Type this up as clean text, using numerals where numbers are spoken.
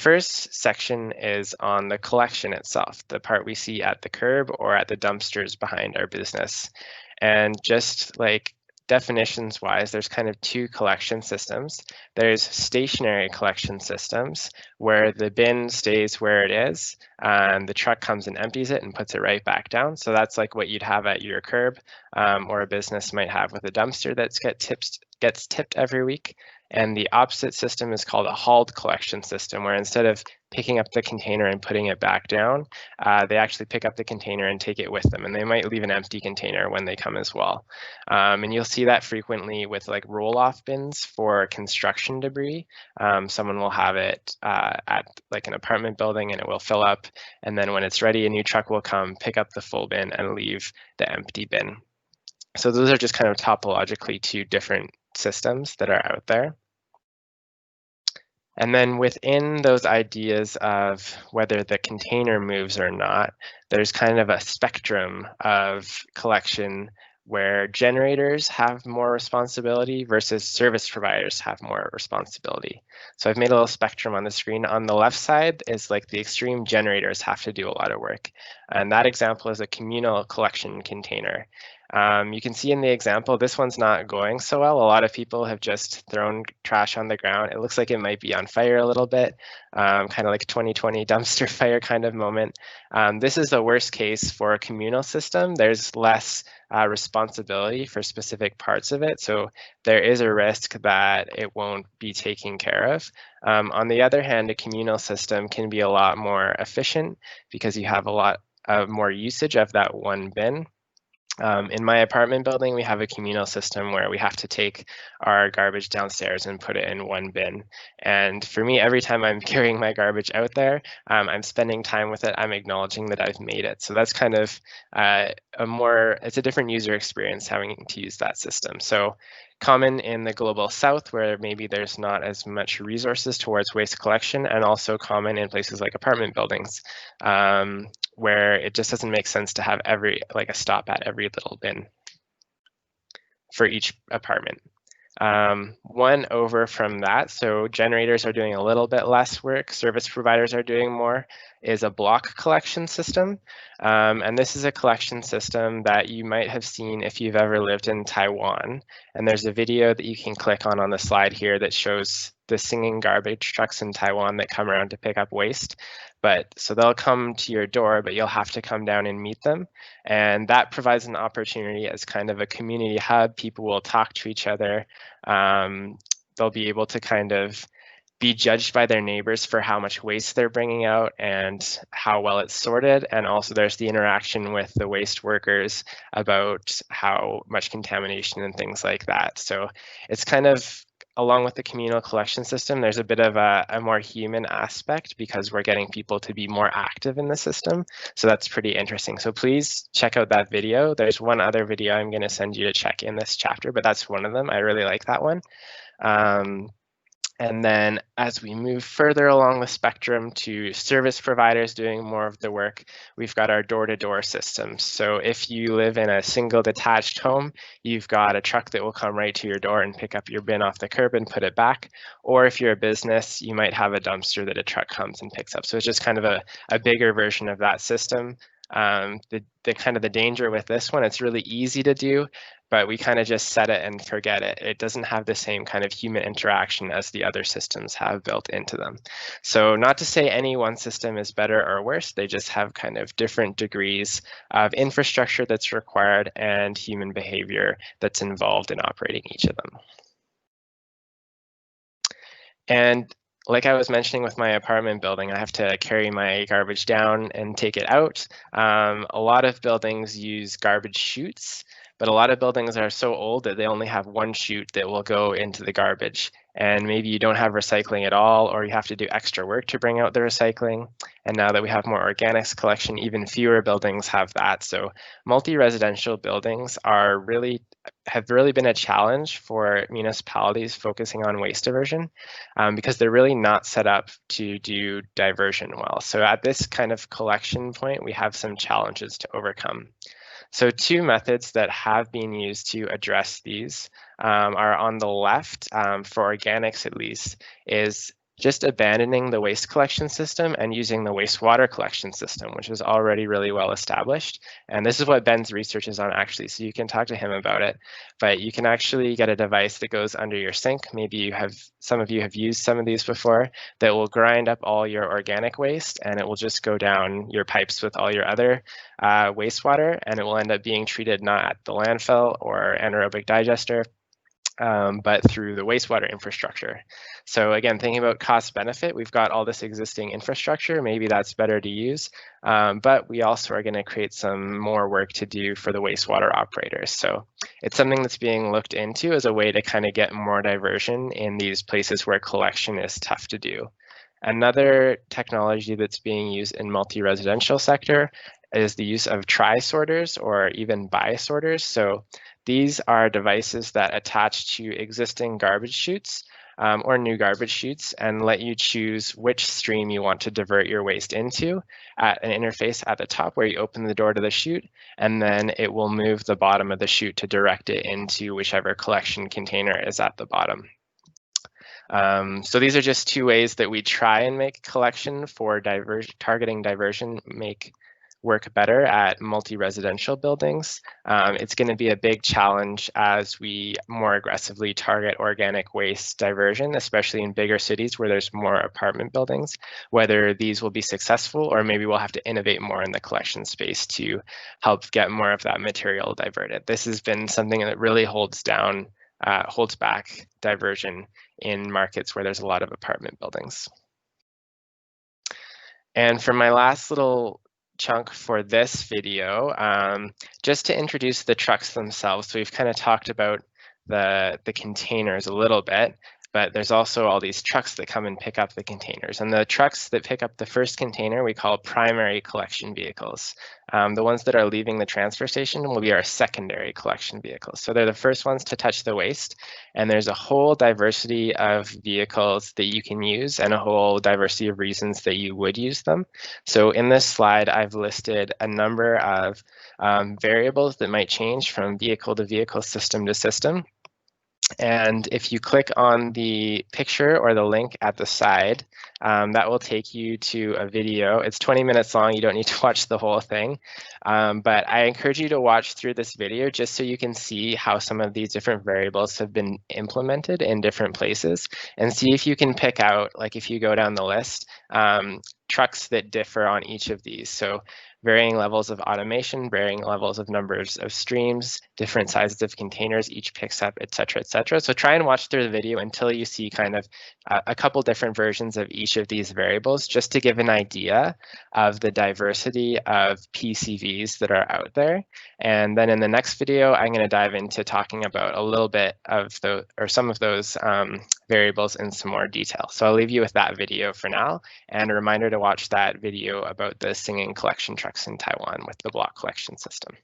First section is on the collection itself, the part we see at the curb or at the dumpsters behind our business. And just like definitions wise, there's kind of two collection systems. There's stationary collection systems where the bin stays where it is and the truck comes and empties it and puts it right back down. So that's like what you'd have at your curb, or a business might have with a dumpster that gets tipped every week. And the opposite system is called a hauled collection system, where instead of picking up the container and putting it back down, they actually pick up the container and take it with them. And they might leave an empty container when they come as well. And you'll see that frequently with like roll-off bins for construction debris. Someone will have it at like an apartment building and it will fill up. And then when it's ready, a new truck will come, pick up the full bin and leave the empty bin. So those are just kind of topologically two different systems that are out there. And then within those ideas of whether the container moves or not, there's kind of a spectrum of collection where generators have more responsibility versus service providers have more responsibility. So I've made a little spectrum on the screen. On the left side is like the extreme generators have to do a lot of work. And that example is a communal collection container. You can see in the example, this one's not going so well. A lot of people have just thrown trash on the ground. It looks like it might be on fire a little bit, kind of like a 2020 dumpster fire kind of moment. This is the worst case for a communal system. There's less responsibility for specific parts of it. So there is a risk that it won't be taken care of. On the other hand, a communal system can be a lot more efficient because you have a lot more usage of that one bin. In my apartment building, we have a communal system where we have to take our garbage downstairs and put it in one bin. And for me, every time I'm carrying my garbage out there, I'm spending time with it. I'm acknowledging that I've made it. So that's kind of it's a different user experience having to use that system. So common in the global south where maybe there's not as much resources towards waste collection, and also common in places like apartment buildings where it just doesn't make sense to have a stop at every little bin for each apartment. One over from that, so generators are doing a little bit less work, service providers are doing more, is a block collection system. And this is a collection system that you might have seen if you've ever lived in Taiwan. And there's a video that you can click on the slide here that shows the singing garbage trucks in Taiwan that come around to pick up waste. So they'll come to your door, but you'll have to come down and meet them. And that provides an opportunity as kind of a community hub. People will talk to each other. They'll be able to kind of be judged by their neighbors for how much waste they're bringing out and how well it's sorted. And also there's the interaction with the waste workers about how much contamination and things like that. So it's kind of, along with the communal collection system, there's a bit of a more human aspect because we're getting people to be more active in the system. So that's pretty interesting. So please check out that video. There's one other video I'm going to send you to check in this chapter, but that's one of them. I really like that one. And then as we move further along the spectrum to service providers doing more of the work, we've got our door-to-door systems. So if you live in a single detached home, you've got a truck that will come right to your door and pick up your bin off the curb and put it back. Or if you're a business, you might have a dumpster that a truck comes and picks up. So it's just kind of a bigger version of that system. The kind of the danger with this one, it's really easy to do, but we kind of just set it and forget it. It doesn't have the same kind of human interaction as the other systems have built into them. So not to say any one system is better or worse, they just have kind of different degrees of infrastructure that's required and human behavior that's involved in operating each of them. And like I was mentioning with my apartment building, I have to carry my garbage down and take it out. A lot of buildings use garbage chutes, but a lot of buildings are so old that they only have one chute that will go into the garbage. And maybe you don't have recycling at all, or you have to do extra work to bring out the recycling. And now that we have more organics collection, even fewer buildings have that. So multi-residential buildings have really been a challenge for municipalities focusing on waste diversion because they're really not set up to do diversion well. So at this kind of collection point, we have some challenges to overcome. So two methods that have been used to address these are on the left, for organics at least, is just abandoning the waste collection system and using the wastewater collection system, which is already really well established. And this is what Ben's research is on actually, so you can talk to him about it. But you can actually get a device that goes under your sink. Maybe some of you have used some of these before, that will grind up all your organic waste, and it will just go down your pipes with all your other wastewater, and it will end up being treated not at the landfill or anaerobic digester, but through the wastewater infrastructure. So again, thinking about cost benefit, we've got all this existing infrastructure, maybe that's better to use, but we also are going to create some more work to do for the wastewater operators. So it's something that's being looked into as a way to kind of get more diversion in these places where collection is tough to do. Another technology that's being used in multi-residential sector is the use of tri-sorters or even bi-sorters. So these are devices that attach to existing garbage chutes or new garbage chutes and let you choose which stream you want to divert your waste into at an interface at the top where you open the door to the chute, and then it will move the bottom of the chute to direct it into whichever collection container is at the bottom. So these are just two ways that we try and make collection for targeting diversion make work better at multi-residential buildings. It's going to be a big challenge as we more aggressively target organic waste diversion, especially in bigger cities where there's more apartment buildings, whether these will be successful or maybe we'll have to innovate more in the collection space to help get more of that material diverted. This has been something that really holds back diversion in markets where there's a lot of apartment buildings. And for my last little chunk for this video, just to introduce the trucks themselves. So we've kind of talked about the containers a little bit, but there's also all these trucks that come and pick up the containers. And the trucks that pick up the first container we call primary collection vehicles. The ones that are leaving the transfer station will be our secondary collection vehicles. So they're the first ones to touch the waste. And there's a whole diversity of vehicles that you can use and a whole diversity of reasons that you would use them. So in this slide, I've listed a number of variables that might change from vehicle to vehicle, system to system. And if you click on the picture or the link at the side, that will take you to a video. It's 20 minutes long. You don't need to watch the whole thing. But I encourage you to watch through this video just so you can see how some of these different variables have been implemented in different places, and see if you can pick out, like if you go down the list, trucks that differ on each of these. So varying levels of automation, varying levels of numbers of streams, different sizes of containers each picks up, et cetera, et cetera. So try and watch through the video until you see kind of a couple different versions of each of these variables, just to give an idea of the diversity of PCVs that are out there. And then in the next video, I'm going to dive into talking about a little bit of some of those variables in some more detail. So I'll leave you with that video for now, and a reminder to watch that video about the singing collection trucks in Taiwan with the block collection system.